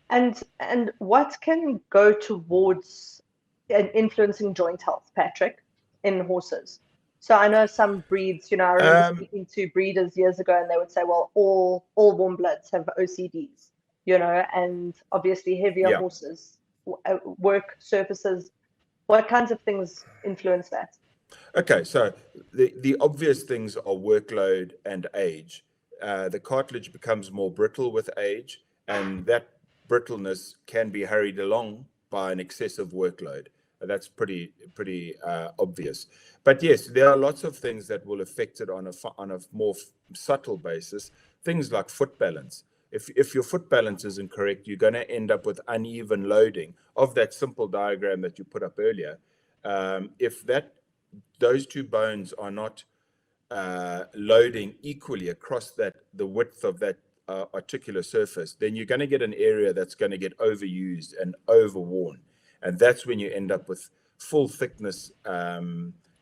And what can go towards influencing joint health, Patrick, in horses? So I know some breeds, I remember Um, speaking to breeders years ago, and they would say, well, all warm bloods have OCDs, and obviously heavier yeah. horses, work surfaces. What kinds of things influence that? Okay, so the obvious things are workload and age. The cartilage becomes more brittle with age, and that brittleness can be hurried along by an excessive workload. That's pretty obvious. But yes, there are lots of things that will affect it on a more subtle basis. Things like foot balance. If your foot balance is incorrect, you're going to end up with uneven loading of that simple diagram that you put up earlier. If those two bones are not loading equally across the width of that articular surface, then you're going to get an area that's going to get overused and overworn, and that's when you end up with full thickness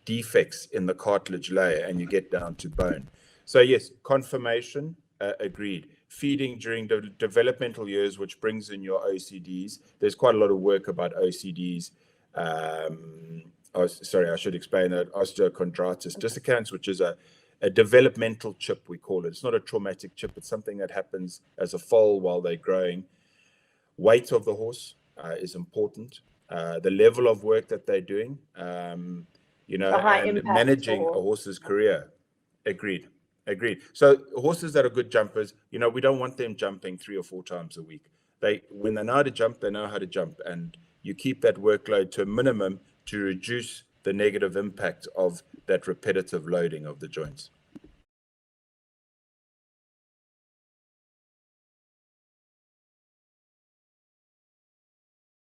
defects in the cartilage layer, and you get down to bone. So yes, conformation, agreed. Feeding during the developmental years, which brings in your OCDs. There's quite a lot of work about OCDs. Sorry, I should explain that. Osteochondritis dissecans, which is a developmental chip, we call it. It's not a traumatic chip. It's something that happens as a foal while they're growing. Weight of the horse is important. The level of work that they're doing, The high and impact managing a or horse's career. Agreed. Agreed. So horses that are good jumpers, we don't want them jumping 3 or 4 times a week. When they know how to jump, they know how to jump, and you keep that workload to a minimum to reduce the negative impact of that repetitive loading of the joints.